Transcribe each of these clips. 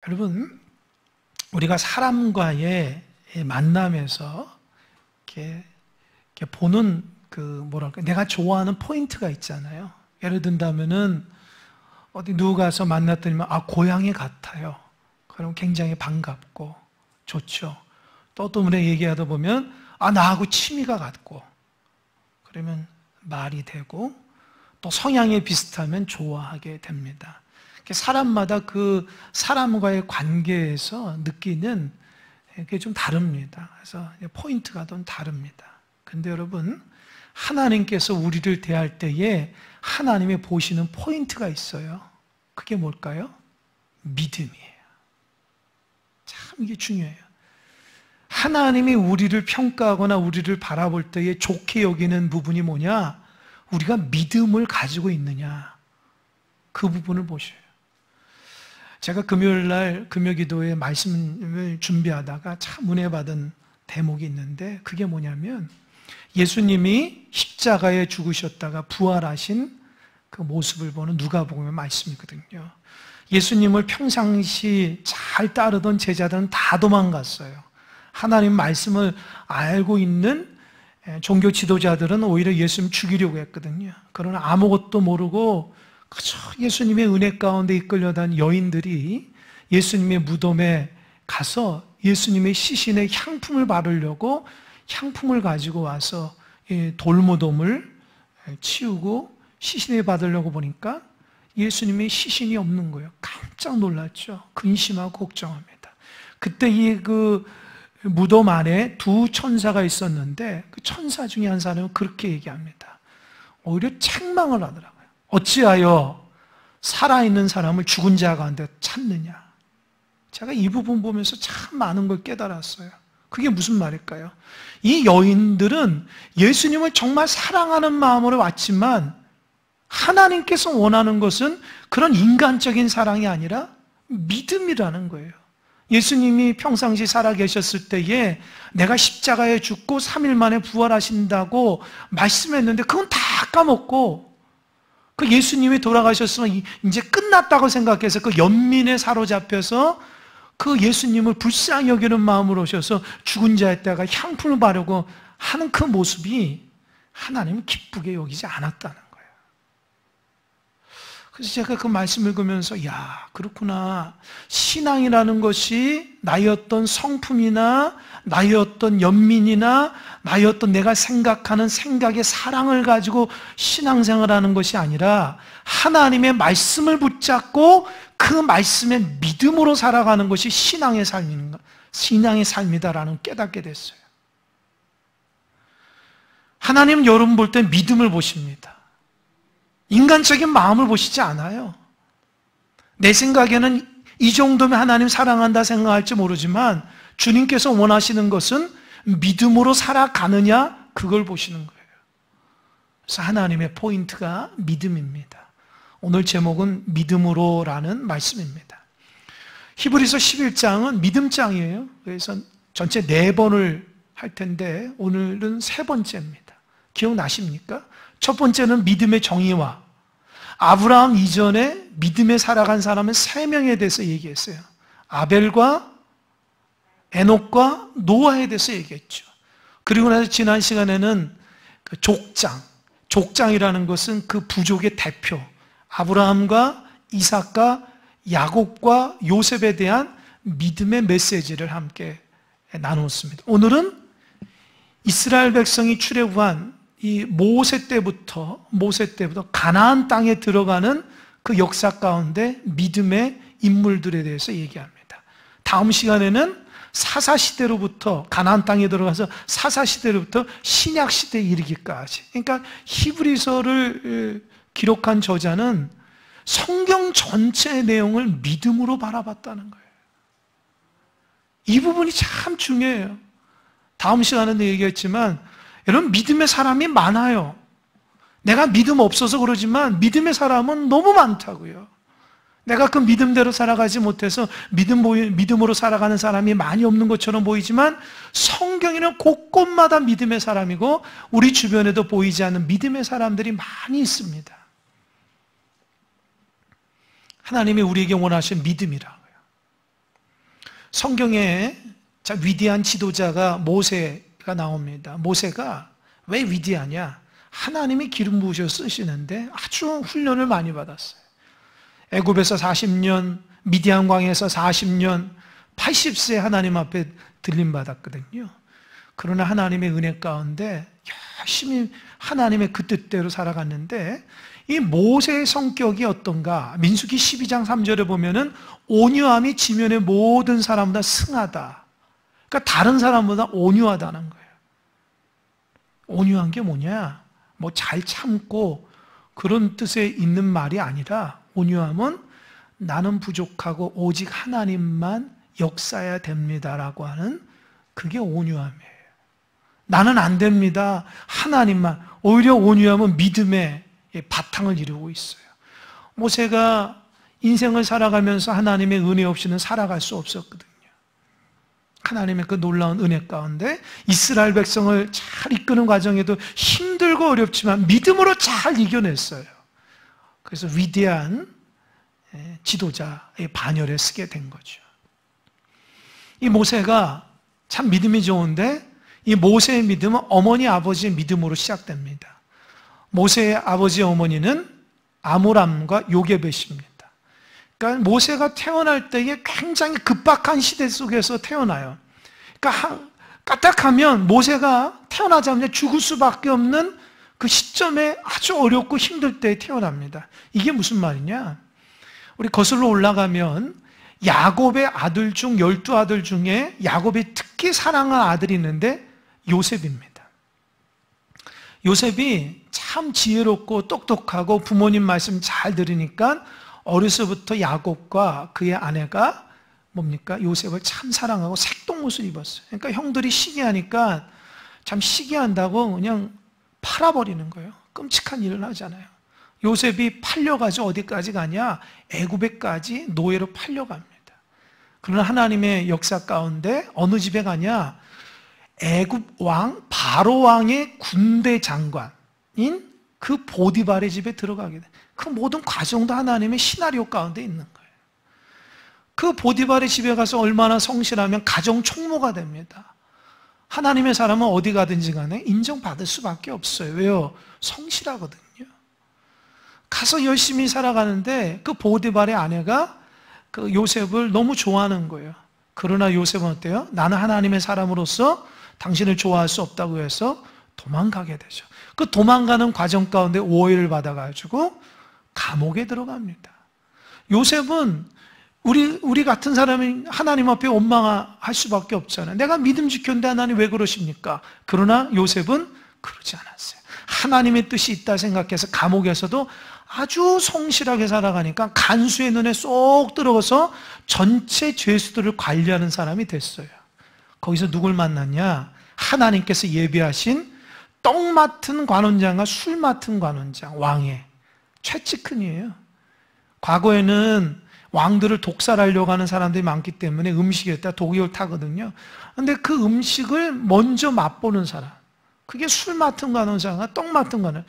여러분, 우리가 사람과의 만남에서 이렇게 보는 내가 좋아하는 포인트가 있잖아요. 예를 든다면은 어디 누구 가서 만났더니 고향이 같아요. 그럼 굉장히 반갑고 좋죠. 또 어떤 분에 얘기하다 보면 나하고 취미가 같고 그러면 말이 되고 또 성향이 비슷하면 좋아하게 됩니다. 사람마다 그 사람과의 관계에서 느끼는 게 좀 다릅니다. 그래서 포인트가 좀 다릅니다. 근데 여러분, 하나님께서 우리를 대할 때에 하나님이 보시는 포인트가 있어요. 그게 뭘까요? 믿음이에요. 참 이게 중요해요. 하나님이 우리를 평가하거나 우리를 바라볼 때에 좋게 여기는 부분이 뭐냐? 우리가 믿음을 가지고 있느냐? 그 부분을 보셔요. 제가 금요일날 금요기도에 말씀을 준비하다가 참 은혜 받은 대목이 있는데 그게 뭐냐면 예수님이 십자가에 죽으셨다가 부활하신 그 모습을 보는 누가복음의 말씀이거든요. 예수님을 평상시 잘 따르던 제자들은 다 도망갔어요. 하나님 말씀을 알고 있는 종교 지도자들은 오히려 예수님 죽이려고 했거든요. 그러나 아무것도 모르고 그저 예수님의 은혜 가운데 이끌려다닌 여인들이 예수님의 무덤에 가서 예수님의 시신에 향품을 바르려고 향품을 가지고 와서 돌무덤을 치우고 시신에 받으려고 보니까 예수님의 시신이 없는 거예요. 깜짝 놀랐죠. 근심하고 걱정합니다. 그때 그 무덤 안에 두 천사가 있었는데 그 천사 중에 한 사람은 그렇게 얘기합니다. 오히려 책망을 하더라고요. 어찌하여 살아있는 사람을 죽은 자 가운데 찾느냐. 제가 이 부분 보면서 참 많은 걸 깨달았어요. 그게 무슨 말일까요? 이 여인들은 예수님을 정말 사랑하는 마음으로 왔지만 하나님께서 원하는 것은 그런 인간적인 사랑이 아니라 믿음이라는 거예요. 예수님이 평상시 살아계셨을 때에 내가 십자가에 죽고 3일 만에 부활하신다고 말씀했는데 그건 다 까먹고 그 예수님이 돌아가셨으면 이제 끝났다고 생각해서 그 연민에 사로잡혀서 그 예수님을 불쌍히 여기는 마음으로 오셔서 죽은 자에다가 향품을 바르고 하는 그 모습이 하나님은 기쁘게 여기지 않았다는 거예요. 그래서 제가 그 말씀을 읽으면서 그렇구나. 신앙이라는 것이 나의 어떤 성품이나 나의 어떤 연민이나 나의 어떤 내가 생각하는 생각의 사랑을 가지고 신앙생활하는 것이 아니라 하나님의 말씀을 붙잡고 그 말씀의 믿음으로 살아가는 것이 신앙의 삶이다라는 깨닫게 됐어요. 하나님은 여러분 볼 때 믿음을 보십니다. 인간적인 마음을 보시지 않아요. 내 생각에는 이 정도면 하나님 사랑한다 생각할지 모르지만 주님께서 원하시는 것은 믿음으로 살아가느냐 그걸 보시는 거예요. 그래서 하나님의 포인트가 믿음입니다. 오늘 제목은 믿음으로라는 말씀입니다. 히브리서 11장은 믿음장이에요. 그래서 전체 4번을 할 텐데 오늘은 3번째입니다. 기억나십니까? 첫 번째는 믿음의 정의와 아브라함 이전에 믿음에 살아간 사람은 3명에 대해서 얘기했어요. 아벨과 에녹과 노아에 대해서 얘기했죠. 그리고 나서 지난 시간에는 그 족장이라는 것은 그 부족의 대표 아브라함과 이삭과 야곱과 요셉에 대한 믿음의 메시지를 함께 나눴습니다. 오늘은 이스라엘 백성이 출애굽한 이 모세 때부터 가나안 땅에 들어가는 그 역사 가운데 믿음의 인물들에 대해서 얘기합니다. 다음 시간에는 사사시대로부터 가나안 땅에 들어가서 사사시대로부터 신약시대에 이르기까지, 그러니까 히브리서를 기록한 저자는 성경 전체의 내용을 믿음으로 바라봤다는 거예요. 이 부분이 참 중요해요. 다음 시간에도 얘기했지만 여러분 믿음의 사람이 많아요. 내가 믿음 없어서 그러지만 믿음의 사람은 너무 많다고요. 내가 그 믿음대로 살아가지 못해서 믿음으로 살아가는 사람이 많이 없는 것처럼 보이지만 성경에는 곳곳마다 믿음의 사람이고 우리 주변에도 보이지 않는 믿음의 사람들이 많이 있습니다. 하나님이 우리에게 원하신 믿음이라고요. 성경에 위대한 지도자가 모세가 나옵니다. 모세가 왜 위대하냐? 하나님이 기름 부으셔서 쓰시는데 아주 훈련을 많이 받았어요. 애굽에서 40년, 미디안 광에서 40년, 80세 하나님 앞에 들림받았거든요. 그러나 하나님의 은혜 가운데 열심히 하나님의 그 뜻대로 살아갔는데, 이 모세의 성격이 어떤가? 민수기 12장 3절에 보면은 온유함이 지면의 모든 사람보다 승하다. 그러니까 다른 사람보다 온유하다는 거예요. 온유한 게 뭐냐? 뭐 잘 참고 그런 뜻에 있는 말이 아니라, 온유함은 나는 부족하고 오직 하나님만 역사해야 됩니다라고 하는, 그게 온유함이에요. 나는 안 됩니다, 하나님만. 오히려 온유함은 믿음의 바탕을 이루고 있어요. 모세가 인생을 살아가면서 하나님의 은혜 없이는 살아갈 수 없었거든요. 하나님의 그 놀라운 은혜 가운데 이스라엘 백성을 잘 이끄는 과정에도 힘들고 어렵지만 믿음으로 잘 이겨냈어요. 그래서 위대한 지도자의 반열에 서게 된 거죠. 이 모세가 참 믿음이 좋은데, 이 모세의 믿음은 어머니 아버지의 믿음으로 시작됩니다. 모세의 아버지 어머니는 아므람과 요게벳입니다. 그러니까 모세가 태어날 때에 굉장히 급박한 시대 속에서 태어나요. 그러니까 까딱하면 모세가 태어나자마자 죽을 수밖에 없는 그 시점에 아주 어렵고 힘들 때에 태어납니다. 이게 무슨 말이냐? 우리 거슬러 올라가면 야곱의 아들 중 12아들 중에 야곱이 특히 사랑한 아들이 있는데 요셉입니다. 요셉이 참 지혜롭고 똑똑하고 부모님 말씀 잘 들으니까 어려서부터 야곱과 그의 아내가 뭡니까? 요셉을 참 사랑하고 색동옷을 입었어요. 그러니까 형들이 시기하니까 참 시기한다고 그냥 팔아버리는 거예요. 끔찍한 일을 하잖아요. 요셉이 팔려가지고 어디까지 가냐? 애굽에까지 노예로 팔려갑니다. 그러나 하나님의 역사 가운데 어느 집에 가냐? 애굽 왕 바로 왕의 군대 장관인 그 보디발의 집에 들어가게 돼. 그 모든 과정도 하나님의 시나리오 가운데 있는 거예요. 그 보디발의 집에 가서 얼마나 성실하면 가정 총무가 됩니다. 하나님의 사람은 어디 가든지 간에 인정받을 수밖에 없어요. 왜요? 성실하거든요. 가서 열심히 살아가는데 그 보디발의 아내가 그 요셉을 너무 좋아하는 거예요. 그러나 요셉은 어때요? 나는 하나님의 사람으로서 당신을 좋아할 수 없다고 해서 도망가게 되죠. 그 도망가는 과정 가운데 오해를 받아가지고 감옥에 들어갑니다. 요셉은 우리 같은 사람이 하나님 앞에 원망할 수밖에 없잖아요. 내가 믿음 지켰는데 하나님 왜 그러십니까? 그러나 요셉은 그러지 않았어요. 하나님의 뜻이 있다 생각해서 감옥에서도 아주 성실하게 살아가니까 간수의 눈에 쏙 들어가서 전체 죄수들을 관리하는 사람이 됐어요. 거기서 누굴 만났냐? 하나님께서 예비하신 떡 맡은 관원장과 술 맡은 관원장, 왕의 최측근이에요. 과거에는 왕들을 독살하려고 하는 사람들이 많기 때문에 음식에다 독약을 타거든요. 그런데 그 음식을 먼저 맛보는 사람, 그게 술 맡은 관원장과 떡 맡은 관원.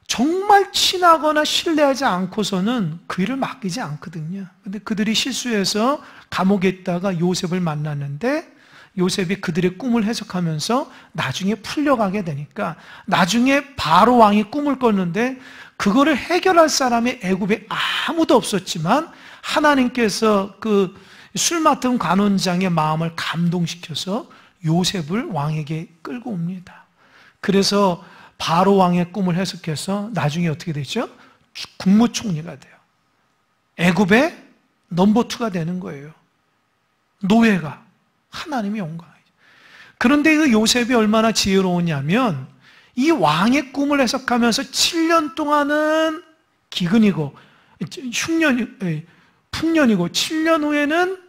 정말 친하거나 신뢰하지 않고서는 그 일을 맡기지 않거든요. 그런데 그들이 실수해서 감옥에 있다가 요셉을 만났는데 요셉이 그들의 꿈을 해석하면서 나중에 풀려가게 되니까 나중에 바로 왕이 꿈을 꿨는데 그거를 해결할 사람이 애굽에 아무도 없었지만 하나님께서 그 술 맡은 관원장의 마음을 감동시켜서 요셉을 왕에게 끌고 옵니다. 그래서 바로 왕의 꿈을 해석해서 나중에 어떻게 되죠? 국무총리가 돼요. 애굽의 넘버2가 되는 거예요. 노예가. 하나님의 영광이죠. 그런데 그 요셉이 얼마나 지혜로웠냐면 이 왕의 꿈을 해석하면서 7년 동안은 기근이고 풍년이고 7년 후에는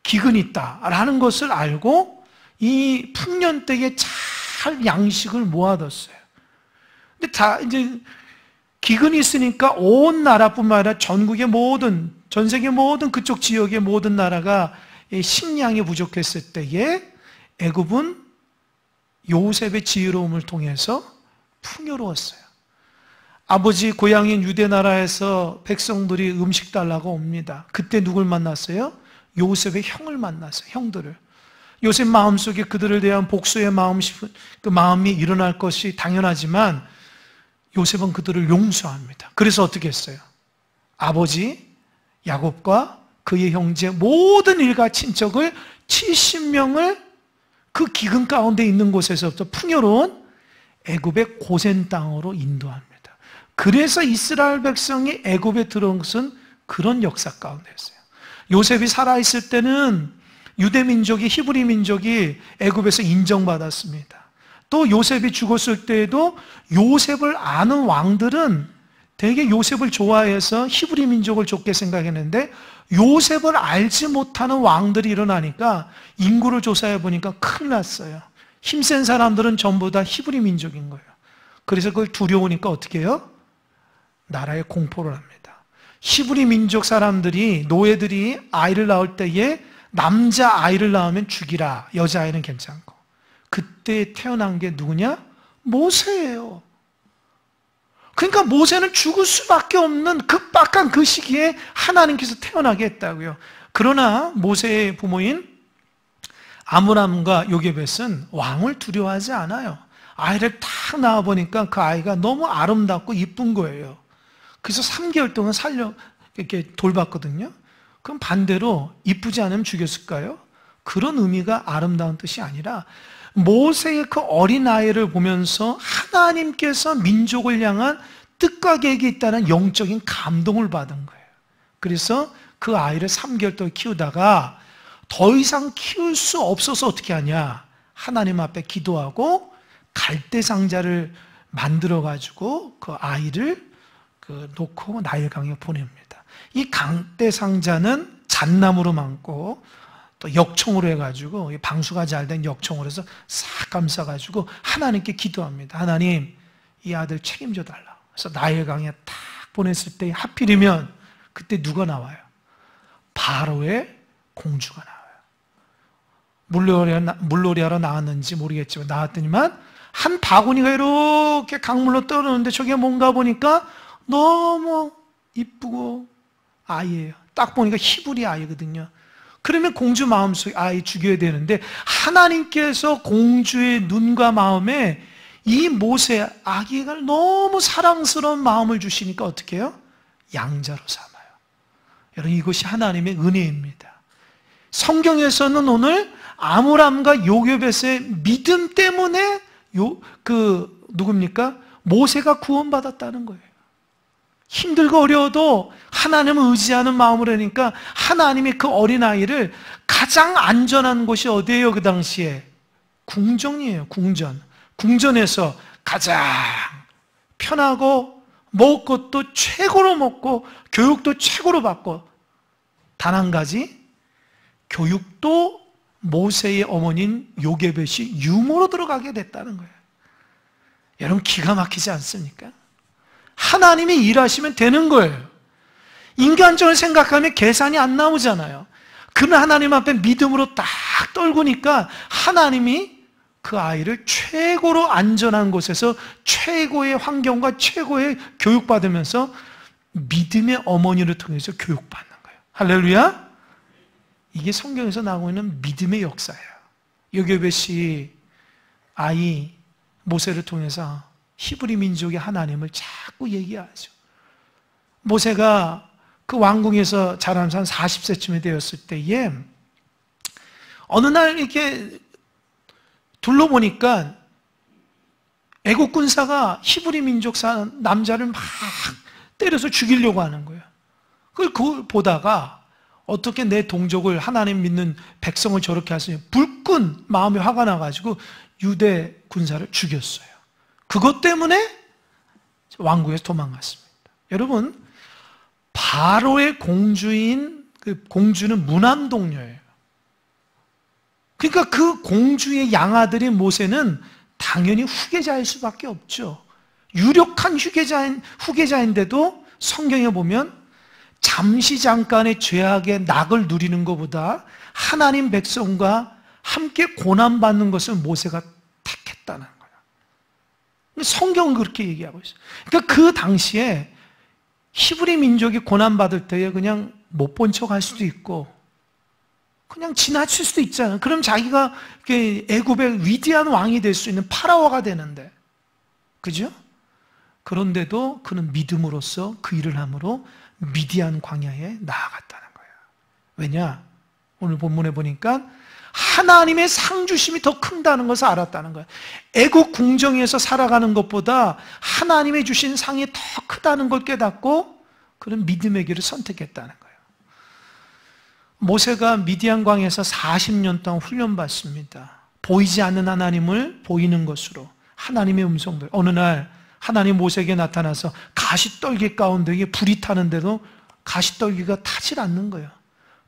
기근이 있다라는 것을 알고 이 풍년 때에 잘 양식을 모아뒀어요. 근데 다 이제 기근이 있으니까 온 나라뿐만 아니라 전국의 모든, 전 세계 모든 그쪽 지역의 모든 나라가 식량이 부족했을 때에 애굽은 요셉의 지혜로움을 통해서 풍요로웠어요. 아버지 고향인 유대 나라에서 백성들이 음식 달라고 옵니다. 그때 누굴 만났어요? 요셉의 형을 만났어요. 형들을. 요셉 마음속에 그들을 대한 복수의 그 마음이 일어날 것이 당연하지만 요셉은 그들을 용서합니다. 그래서 어떻게 했어요? 아버지 야곱과 그의 형제 모든 일가 친척을 70명을 그 기근 가운데 있는 곳에서부터 풍요로운 애굽의 고센 땅으로 인도합니다. 그래서 이스라엘 백성이 애굽에 들어온 것은 그런 역사 가운데였어요. 요셉이 살아있을 때는 유대 민족이, 히브리 민족이 애굽에서 인정받았습니다. 또 요셉이 죽었을 때에도 요셉을 아는 왕들은 되게 요셉을 좋아해서 히브리 민족을 좋게 생각했는데 요셉을 알지 못하는 왕들이 일어나니까 인구를 조사해 보니까 큰일 났어요. 힘센 사람들은 전부 다 히브리 민족인 거예요. 그래서 그걸 두려우니까 어떻게 해요? 나라에 공포를 합니다. 히브리 민족 사람들이, 노예들이 아이를 낳을 때에 남자 아이를 낳으면 죽이라, 여자아이는 괜찮고. 그때 태어난 게 누구냐? 모세예요. 그러니까 모세는 죽을 수밖에 없는 급박한 그 시기에 하나님께서 태어나게 했다고요. 그러나 모세의 부모인 아므람과 요게벳은 왕을 두려워하지 않아요. 아이를 딱 낳아보니까 그 아이가 너무 아름답고 이쁜 거예요. 그래서 3개월 동안 이렇게 돌봤거든요. 그럼 반대로 이쁘지 않으면 죽였을까요? 그런 의미가 아름다운 뜻이 아니라 모세의 그 어린아이를 보면서 하나님께서 민족을 향한 뜻과 계획이 있다는 영적인 감동을 받은 거예요. 그래서 그 아이를 3개월 동안 키우다가 더 이상 키울 수 없어서 어떻게 하냐? 하나님 앞에 기도하고 갈대 상자를 만들어가지고 그 아이를 놓고 나일강에 보냅니다. 이 갈대 상자는 잣나무로 만고 또 역청으로 해가지고 방수가 잘 된 역청으로 해서 싹 감싸가지고 하나님께 기도합니다. 하나님, 이 아들 책임져 달라. 그래서 나일강에 딱 보냈을 때 하필이면 그때 누가 나와요? 바로의 공주가 나와요. 물놀이하러 나왔는지 모르겠지만 나왔더니만 한 바구니가 이렇게 강물로 떠오르는데 저게 뭔가 보니까 너무 이쁘고 아이예요. 딱 보니까 히브리 아이거든요. 그러면 공주 마음속에 아이 죽여야 되는데 하나님께서 공주의 눈과 마음에 이 모세 아기가 너무 사랑스러운 마음을 주시니까 어떻게 해요? 양자로 삼아요. 여러분, 이것이 하나님의 은혜입니다. 성경에서는 오늘 아므람과 요게벳의 믿음 때문에 누굽니까? 모세가 구원받았다는 거예요. 힘들고 어려워도 하나님을 의지하는 마음으로 하니까 하나님이 그 어린아이를 가장 안전한 곳이 어디예요? 그 당시에 궁전이에요. 궁전에서 가장 편하고 먹을 것도 최고로 먹고 교육도 최고로 받고 단 한 가지, 교육도 모세의 어머니인 요게벳이 유모로 들어가게 됐다는 거예요. 여러분, 기가 막히지 않습니까? 하나님이 일하시면 되는 거예요. 인간적으로 생각하면 계산이 안 나오잖아요. 그러나 하나님 앞에 믿음으로 딱 떨구니까 하나님이 그 아이를 최고로 안전한 곳에서 최고의 환경과 최고의 교육받으면서 믿음의 어머니를 통해서 교육받는 거예요. 할렐루야! 이게 성경에서 나오고 있는 믿음의 역사예요. 요게벳이 아이 모세를 통해서 히브리 민족의 하나님을 자꾸 얘기하죠. 모세가 그 왕궁에서 자라면서 한 40세쯤이 되었을 때에 어느 날 이렇게 둘러보니까 애국 군사가 히브리 민족 남자를 막 때려서 죽이려고 하는 거예요. 그걸 보다가 어떻게 내 동족을, 하나님 믿는 백성을 저렇게 하시냐, 불끈 마음이 화가 나가지고 유대 군사를 죽였어요. 그것 때문에 왕궁에서 도망갔습니다. 여러분, 바로의 공주인 그 공주는 무남동녀예요. 그러니까 그 공주의 양아들인 모세는 당연히 후계자일 수밖에 없죠. 유력한 후계자인데도 성경에 보면 잠시 잠깐의 죄악의 낙을 누리는 것보다 하나님 백성과 함께 고난받는 것을 모세가 택했다는 거예요. 성경은 그렇게 얘기하고 있어요. 그러니까 그 당시에 히브리 민족이 고난받을 때에 그냥 못 본 척 할 수도 있고 그냥 지나칠 수도 있잖아요. 그럼 자기가 애굽의 위대한 왕이 될 수 있는 파라오가 되는데, 그죠? 그런데도 그는 믿음으로써 그 일을 함으로 미디안 광야에 나아갔다는 거예요. 왜냐? 오늘 본문에 보니까 하나님의 상주심이 더 큰다는 것을 알았다는 거예요. 애국 궁정에서 살아가는 것보다 하나님의 주신 상이 더 크다는 걸 깨닫고 그는 믿음의 길을 선택했다는 거예요. 모세가 미디안 광야에서 40년 동안 훈련받습니다. 보이지 않는 하나님을 보이는 것으로, 하나님의 음성들. 어느 날 하나님 모세에게 나타나서 가시떨기 가운데 불이 타는데도 가시떨기가 타질 않는 거예요.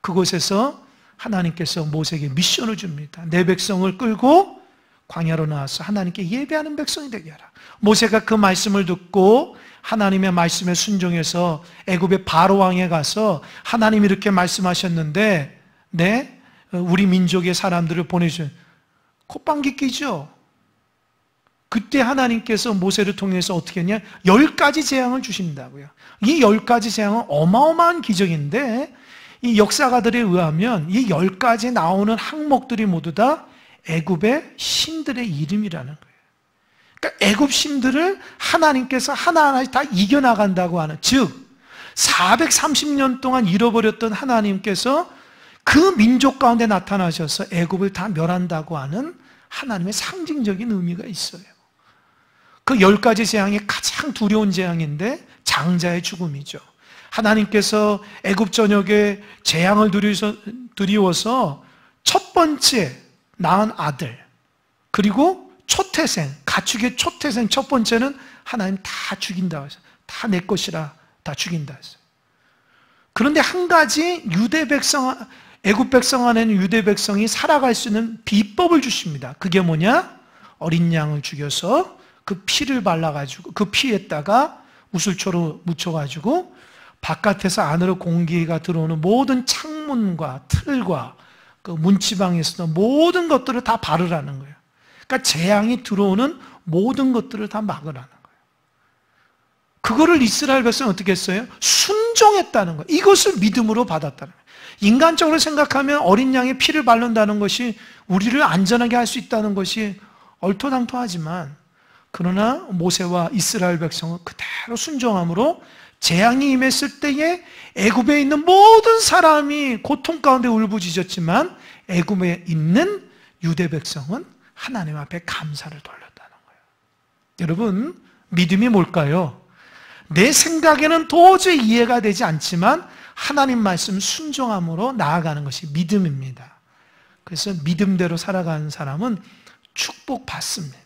그곳에서 하나님께서 모세에게 미션을 줍니다. 내 백성을 끌고 광야로 나와서 하나님께 예배하는 백성이 되게 하라. 모세가 그 말씀을 듣고 하나님의 말씀에 순종해서 애굽의 바로 왕에 가서 하나님이 이렇게 말씀하셨는데, 네, 우리 민족의 사람들을 보내주신, 콧방귀 끼죠. 그때 하나님께서 모세를 통해서 어떻게 했냐? 10가지 재앙을 주신다고요. 이 10가지 재앙은 어마어마한 기적인데, 이 역사가들에 의하면 이 10가지 나오는 항목들이 모두 다 애굽의 신들의 이름이라는 거예요. 그러니까 애굽 신들을 하나님께서 하나하나씩 다 이겨나간다고 하는, 즉 430년 동안 잃어버렸던 하나님께서 그 민족 가운데 나타나셔서 애굽을 다 멸한다고 하는 하나님의 상징적인 의미가 있어요. 그 10가지 재앙이 가장 두려운 재앙인데 장자의 죽음이죠. 하나님께서 애굽 전역에 재앙을 두려워서 첫 번째 낳은 아들, 그리고 초태생, 가축의 초태생 첫 번째는 하나님 다 죽인다고 했어요. 다 내 것이라 다 죽인다 했어요. 그런데 한 가지 유대 백성, 애굽 백성 안에는 유대 백성이 살아갈 수 있는 비법을 주십니다. 그게 뭐냐? 어린 양을 죽여서 그 피를 발라가지고 그 피에다가 우슬초로 묻혀가지고 바깥에서 안으로 공기가 들어오는 모든 창문과 틀과 그 문지방에서도 모든 것들을 다 바르라는 거예요. 그러니까 재앙이 들어오는 모든 것들을 다 막으라는 거예요. 그거를 이스라엘 백성은 어떻게 했어요? 순종했다는 거예요. 이것을 믿음으로 받았다는 거예요. 인간적으로 생각하면 어린 양의 피를 바른다는 것이 우리를 안전하게 할 수 있다는 것이 얼토당토하지만, 그러나 모세와 이스라엘 백성은 그대로 순종함으로 재앙이 임했을 때에 애굽에 있는 모든 사람이 고통 가운데 울부짖었지만 애굽에 있는 유대 백성은 하나님 앞에 감사를 돌렸다는 거예요. 여러분, 믿음이 뭘까요? 내 생각에는 도저히 이해가 되지 않지만 하나님 말씀 순종함으로 나아가는 것이 믿음입니다. 그래서 믿음대로 살아가는 사람은 축복받습니다.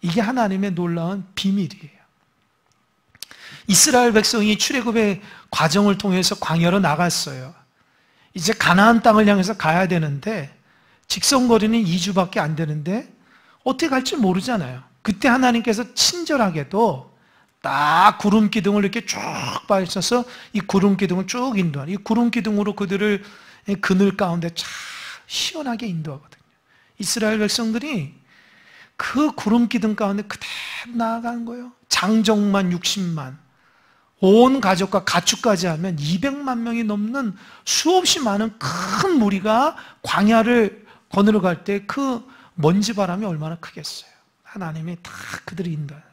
이게 하나님의 놀라운 비밀이에요. 이스라엘 백성이 출애굽의 과정을 통해서 광야로 나갔어요. 이제 가나안 땅을 향해서 가야 되는데 직선거리는 2주밖에 안 되는데 어떻게 갈지 모르잖아요. 그때 하나님께서 친절하게도 딱 구름 기둥을 이렇게 쭉 밝혀서 이 구름 기둥을 쭉 인도하는, 이 구름 기둥으로 그들을 그늘 가운데 참 시원하게 인도하거든요. 이스라엘 백성들이 그 구름 기둥 가운데 그대로 나아가는 거예요. 장정만 60만, 온 가족과 가축까지 하면 200만 명이 넘는 수없이 많은 큰 무리가 광야를 거느려 갈 때 그 먼지 바람이 얼마나 크겠어요. 하나님이 다 그들이 인도하라.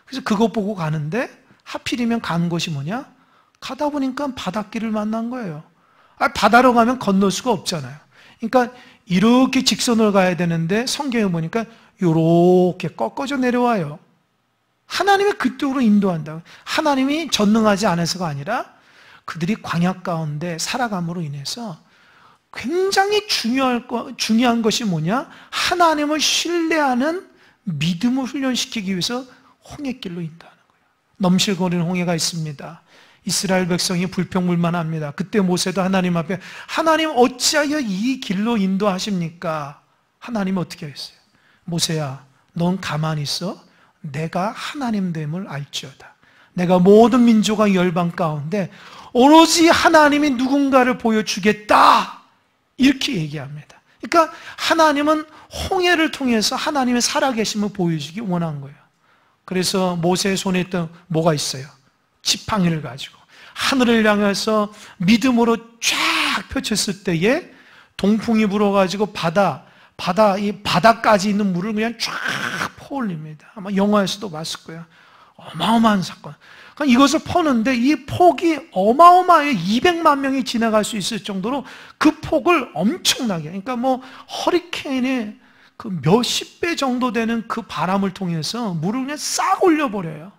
그래서 그거 보고 가는데 하필이면 간 곳이 뭐냐? 가다 보니까 바닷길을 만난 거예요. 바다로 가면 건널 수가 없잖아요. 그러니까 이렇게 직선으로 가야 되는데 성경에 보니까 이렇게 꺾어져 내려와요. 하나님이 그쪽으로 인도한다. 하나님이 전능하지 않아서가 아니라 그들이 광야 가운데 살아감으로 인해서 굉장히 중요한 것이 뭐냐? 하나님을 신뢰하는 믿음을 훈련시키기 위해서 홍해길로 인도하는 거예요. 넘실거리는 홍해가 있습니다. 이스라엘 백성이 불평불만합니다. 그때 모세도 하나님 앞에, 하나님 어찌하여 이 길로 인도하십니까? 하나님은 어떻게 했어요? 모세야, 넌 가만히 있어. 내가 하나님됨을 알지어다. 내가 모든 민족과 열방 가운데 오로지 하나님이 누군가를 보여주겠다. 이렇게 얘기합니다. 그러니까 하나님은 홍해를 통해서 하나님의 살아계심을 보여주기 원한 거예요. 그래서 모세의 손에 있던 뭐가 있어요? 지팡이를 가지고 하늘을 향해서 믿음으로 쫙 펼쳤을 때에 동풍이 불어가지고 이 바다까지 있는 물을 그냥 쫙 퍼올립니다. 아마 영화에서도 봤을 거예요. 어마어마한 사건. 그러니까 이것을 퍼는데 이 폭이 어마어마해요. 200만 명이 지나갈 수 있을 정도로 그 폭을 엄청나게, 그러니까 뭐 허리케인의 그 몇십 배 정도 되는 그 바람을 통해서 물을 그냥 싹 올려버려요.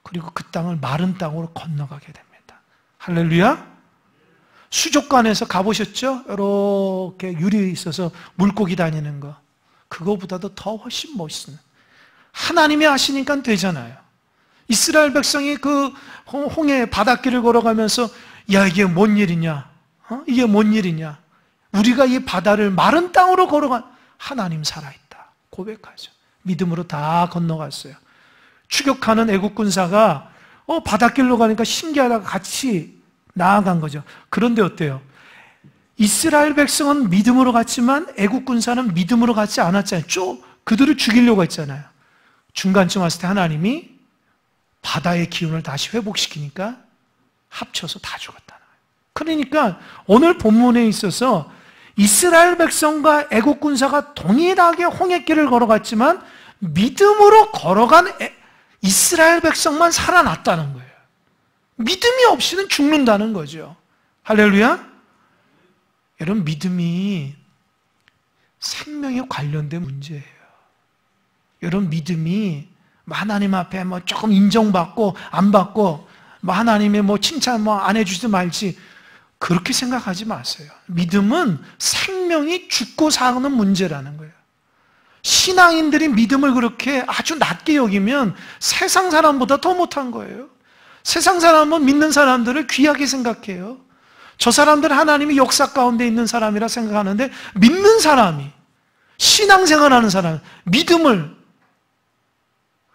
그리고 그 땅을 마른 땅으로 건너가게 됩니다. 할렐루야. 수족관에서 가보셨죠? 이렇게 유리 있어서 물고기 다니는 거. 그거보다도 더 훨씬 멋있는. 하나님이 하시니까 되잖아요. 이스라엘 백성이 그 홍해 바닷길을 걸어가면서 야, 이게 뭔 일이냐? 이게 뭔 일이냐? 우리가 이 바다를 마른 땅으로 걸어간 하나님 살아있다 고백하죠. 믿음으로 다 건너갔어요. 추격하는 애국 군사가 바닷길로 가니까 신기하다가 같이 나아간 거죠. 그런데 어때요? 이스라엘 백성은 믿음으로 갔지만 애국 군사는 믿음으로 갔지 않았잖아요. 그들을 죽이려고 했잖아요. 중간쯤 왔을 때 하나님이 바다의 기운을 다시 회복시키니까 합쳐서 다 죽었다는 거예요. 그러니까 오늘 본문에 있어서 이스라엘 백성과 애국 군사가 동일하게 홍해길을 걸어갔지만 믿음으로 걸어간 이스라엘 백성만 살아났다는 거예요. 믿음이 없이는 죽는다는 거죠. 할렐루야. 여러분, 믿음이 생명에 관련된 문제예요. 여러분, 믿음이 하나님 앞에 조금 인정받고 안 받고 하나님의 칭찬 안 해주지 말지 그렇게 생각하지 마세요. 믿음은 생명이 죽고 사는 문제라는 거예요. 신앙인들이 믿음을 그렇게 아주 낮게 여기면 세상 사람보다 더 못한 거예요. 세상 사람은 믿는 사람들을 귀하게 생각해요. 저 사람들은 하나님이 역사 가운데 있는 사람이라 생각하는데 믿는 사람이, 신앙생활하는 사람, 믿음을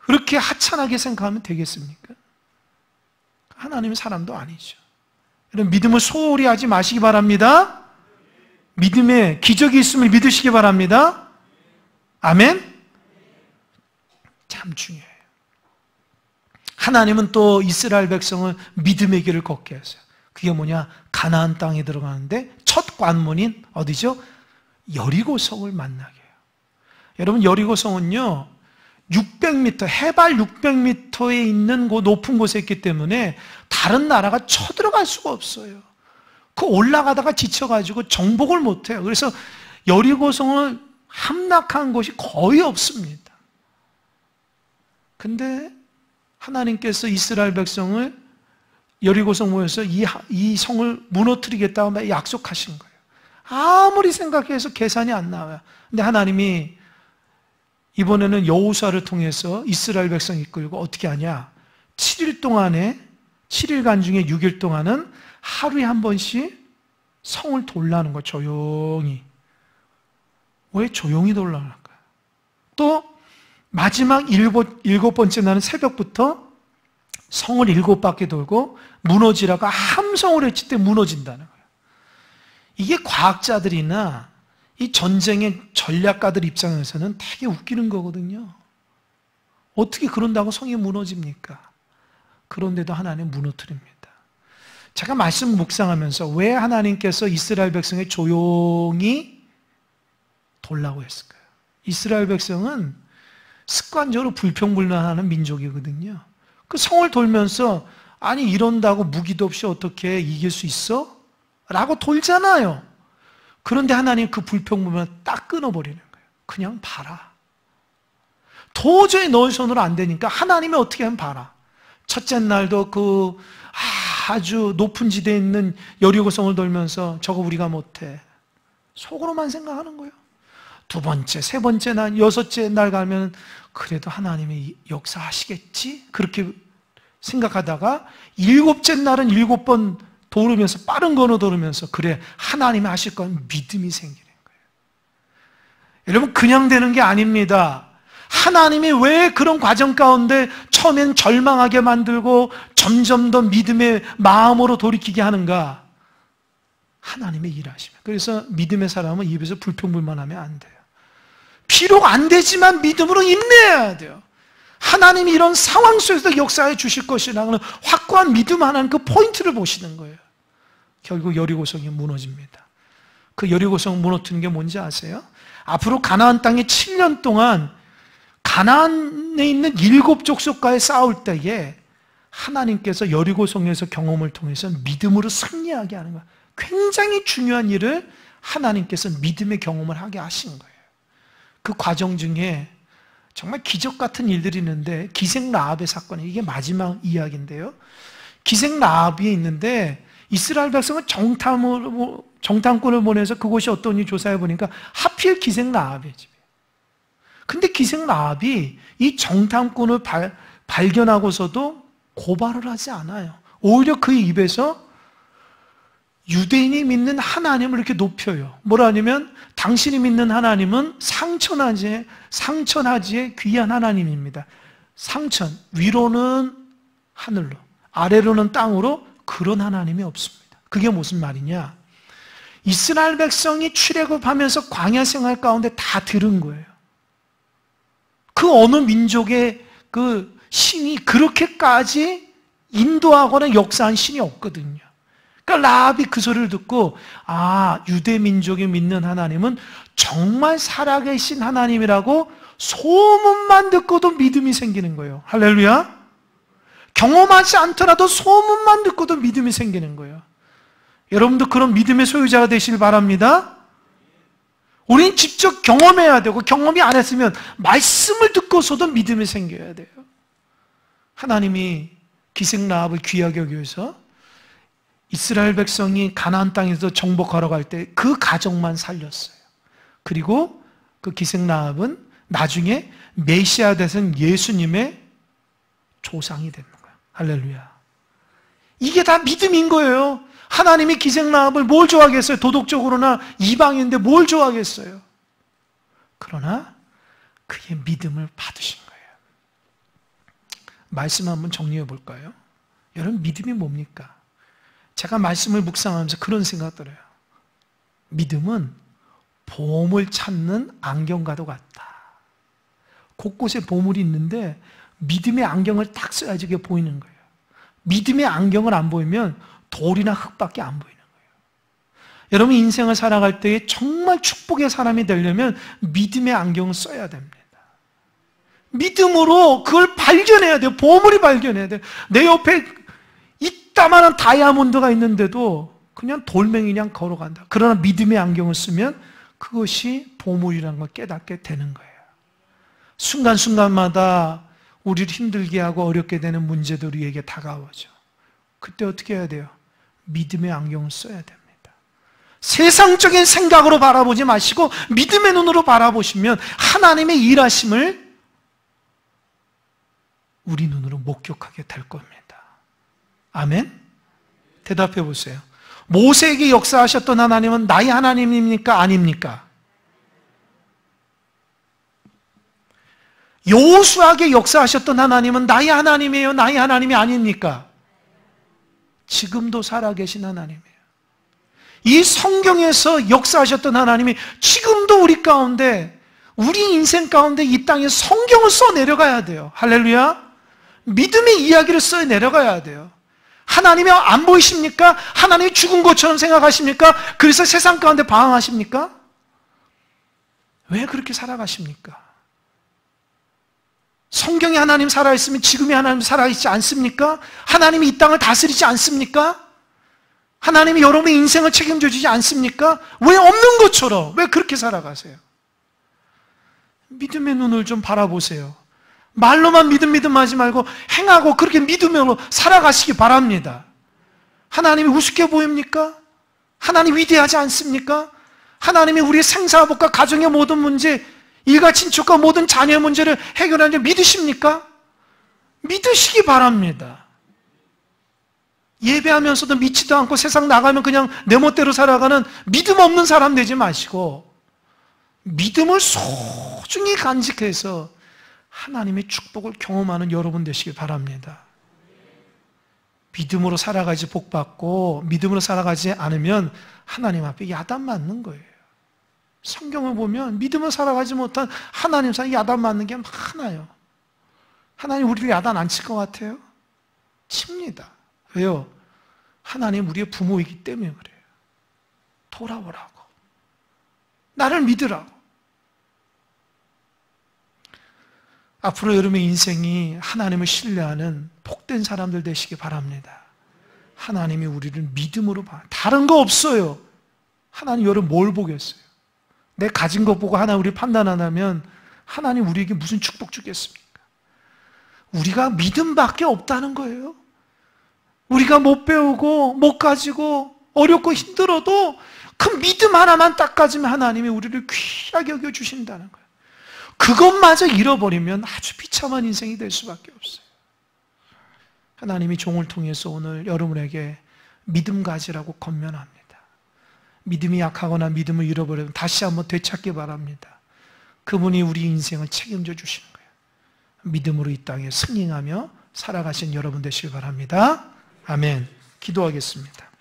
그렇게 하찮게 생각하면 되겠습니까? 하나님은 사람도 아니죠. 여러분, 믿음을 소홀히 하지 마시기 바랍니다. 믿음에 기적이 있음을 믿으시기 바랍니다. 아멘? 참 중요해요. 하나님은 또 이스라엘 백성을 믿음의 길을 걷게 했어요. 그게 뭐냐? 가나안 땅에 들어가는데 첫 관문인 어디죠? 여리고성을 만나게 해요. 여러분, 여리고성은요 600m, 해발 600m에 있는 그 높은 곳에 있기 때문에 다른 나라가 쳐들어갈 수가 없어요. 그 올라가다가 지쳐가지고 정복을 못해요. 그래서 여리고성을 함락한 곳이 거의 없습니다. 근데 하나님께서 이스라엘 백성을 여리고성 모여서 이 성을 무너뜨리겠다고 약속하신 거예요. 아무리 생각해서 계산이 안 나와요. 근데 하나님이 이번에는 여호수아를 통해서 이스라엘 백성 이끌고 어떻게 하냐? 7일 동안에 7일간 중에 6일 동안은 하루에 한 번씩 성을 돌라는 거예요. 조용히. 왜 조용히 돌라는 거예요? 또 마지막 일곱 번째 날은 새벽부터 성을 7바퀴 돌고 무너지라고 함성을 외칠 때 무너진다는 거예요. 이게 과학자들이나 이 전쟁의 전략가들 입장에서는 되게 웃기는 거거든요. 어떻게 그런다고 성이 무너집니까? 그런데도 하나님 무너뜨립니다. 제가 말씀 묵상하면서 왜 하나님께서 이스라엘 백성에 조용히 돌라고 했을까요? 이스라엘 백성은 습관적으로 불평불만하는 민족이거든요. 그 성을 돌면서 아니 이런다고 무기도 없이 어떻게 이길 수 있어? 라고 돌잖아요. 그런데 하나님 그 불평불만을 딱 끊어버리는 거예요. 그냥 봐라. 도저히 너의 손으로 안 되니까 하나님이 어떻게 하면 봐라. 첫째 날도 그 아주 높은 지대에 있는 여리고성을 돌면서 저거 우리가 못해. 속으로만 생각하는 거예요. 두 번째, 세 번째 날, 여섯째 날 가면 그래도 하나님이 역사하시겠지? 그렇게 생각하다가 일곱째 날은 7번 돌으면서 빠른 걸어 돌으면서 그래 하나님이 하실 건 믿음이 생기는 거예요. 여러분 그냥 되는 게 아닙니다. 하나님이 왜 그런 과정 가운데 처음엔 절망하게 만들고 점점 더 믿음의 마음으로 돌이키게 하는가? 하나님의 일하시면. 그래서 믿음의 사람은 입에서 불평불만하면 안 돼요. 비록 안 되지만 믿음으로 인내해야 돼요. 하나님이 이런 상황 속에서 역사해 주실 것이라는 확고한 믿음 하나는 그 포인트를 보시는 거예요. 결국 여리고성이 무너집니다. 그 여리고성 무너뜨린 게 뭔지 아세요? 앞으로 가나안 땅에 7년 동안 가나안에 있는 7족속과의 싸울 때에 하나님께서 여리고성에서 경험을 통해서 믿음으로 승리하게 하는 거예요. 굉장히 중요한 일을 하나님께서 믿음의 경험을 하게 하신 거예요. 그 과정 중에 정말 기적 같은 일들이 있는데, 기생 라합의 사건이 이게 마지막 이야기인데요. 기생 라합이 있는데 이스라엘 백성은 정탐꾼을 보내서 그곳이 어떠니 조사해 보니까 하필 기생 라합의 집이에요. 근데 기생 라합이 이 정탐꾼을 발견하고서도 고발을 하지 않아요. 오히려 그 입에서 유대인이 믿는 하나님을 이렇게 높여요. 뭐라 하냐면 당신이 믿는 하나님은 상천하지의 귀한 하나님입니다. 상천, 위로는 하늘로, 아래로는 땅으로 그런 하나님이 없습니다. 그게 무슨 말이냐? 이스라엘 백성이 출애굽하면서 광야 생활 가운데 다 들은 거예요. 그 어느 민족의 그 신이 그렇게까지 인도하거나 역사한 신이 없거든요. 그러니까 라합이 그 소리를 듣고, 아, 유대 민족이 믿는 하나님은 정말 살아계신 하나님이라고 소문만 듣고도 믿음이 생기는 거예요. 할렐루야. 경험하지 않더라도 소문만 듣고도 믿음이 생기는 거예요. 여러분도 그런 믿음의 소유자가 되시길 바랍니다. 우리는 직접 경험해야 되고, 경험이 안 했으면 말씀을 듣고서도 믿음이 생겨야 돼요. 하나님이 기생 라합을 귀하게 여기 위해서 이스라엘 백성이 가나안 땅에서 정복하러 갈 때 그 가정만 살렸어요. 그리고 그 기생 라합은 나중에 메시아 되신 예수님의 조상이 되는 거예요. 할렐루야. 이게 다 믿음인 거예요. 하나님이 기생 라합을 뭘 좋아하겠어요? 도덕적으로나 이방인인데 뭘 좋아하겠어요? 그러나 그게 믿음을 받으신 거예요. 말씀 한번 정리해 볼까요? 여러분, 믿음이 뭡니까? 제가 말씀을 묵상하면서 그런 생각 들어요. 믿음은 보물 찾는 안경과도 같다. 곳곳에 보물이 있는데 믿음의 안경을 딱 써야지 그게 보이는 거예요. 믿음의 안경을 안 보이면 돌이나 흙밖에 안 보이는 거예요. 여러분, 인생을 살아갈 때에 정말 축복의 사람이 되려면 믿음의 안경을 써야 됩니다. 믿음으로 그걸 발견해야 돼요. 보물이 발견해야 돼요. 내 옆에 이따만한 다이아몬드가 있는데도 그냥 돌멩이냥 걸어간다. 그러나 믿음의 안경을 쓰면 그것이 보물이라는 걸 깨닫게 되는 거예요. 순간순간마다 우리를 힘들게 하고 어렵게 되는 문제들이 우리에게 다가오죠. 그때 어떻게 해야 돼요? 믿음의 안경을 써야 됩니다. 세상적인 생각으로 바라보지 마시고 믿음의 눈으로 바라보시면 하나님의 일하심을 우리 눈으로 목격하게 될 겁니다. 아멘? 대답해 보세요. 모세에게 역사하셨던 하나님은 나의 하나님입니까? 아닙니까? 여호수아에게 역사하셨던 하나님은 나의 하나님이에요? 나의 하나님이 아닙니까? 지금도 살아계신 하나님이에요. 이 성경에서 역사하셨던 하나님이 지금도 우리 가운데, 우리 인생 가운데 이 땅에 성경을 써 내려가야 돼요. 할렐루야. 믿음의 이야기를 써 내려가야 돼요. 하나님이 안 보이십니까? 하나님이 죽은 것처럼 생각하십니까? 그래서 세상 가운데 방황하십니까? 왜 그렇게 살아가십니까? 성경에 하나님 살아있으면 지금의 하나님 살아있지 않습니까? 하나님이 이 땅을 다스리지 않습니까? 하나님이 여러분의 인생을 책임져 주지 않습니까? 왜 없는 것처럼 왜 그렇게 살아가세요? 믿음의 눈을 좀 바라보세요. 말로만 믿음 하지 말고 행하고 그렇게 믿음으로 살아가시기 바랍니다. 하나님이 우습게 보입니까? 하나님 위대하지 않습니까? 하나님이 우리의 생사복과 가정의 모든 문제, 일가 친척과 모든 자녀의 문제를 해결하는 줄 믿으십니까? 믿으시기 바랍니다. 예배하면서도 믿지도 않고 세상 나가면 그냥 내 멋대로 살아가는 믿음 없는 사람 되지 마시고 믿음을 소중히 간직해서 하나님의 축복을 경험하는 여러분 되시길 바랍니다. 믿음으로 살아가지 복받고 믿음으로 살아가지 않으면 하나님 앞에 야단 맞는 거예요. 성경을 보면 믿음으로 살아가지 못한 하나님 사이 야단 맞는 게 많아요. 하나님 우리를 야단 안 칠 것 같아요? 칩니다. 왜요? 하나님 우리의 부모이기 때문에 그래요. 돌아오라고. 나를 믿으라고. 앞으로 여러분의 인생이 하나님을 신뢰하는 복된 사람들 되시기 바랍니다. 하나님이 우리를 믿음으로 봐. 다른 거 없어요. 하나님 여러분 뭘 보겠어요? 내 가진 것 보고 하나님 우리 판단 안 하면 하나님 우리에게 무슨 축복 주겠습니까? 우리가 믿음밖에 없다는 거예요. 우리가 못 배우고 못 가지고 어렵고 힘들어도 그 믿음 하나만 딱 가지면 하나님이 우리를 귀하게 여겨주신다는 거예요. 그것마저 잃어버리면 아주 비참한 인생이 될 수밖에 없어요. 하나님이 종을 통해서 오늘 여러분에게 믿음 가지라고 권면합니다. 믿음이 약하거나 믿음을 잃어버리면 다시 한번 되찾기 바랍니다. 그분이 우리 인생을 책임져 주시는 거예요. 믿음으로 이 땅에 승리하며 살아가신 여러분 되시길 바랍니다. 아멘. 기도하겠습니다.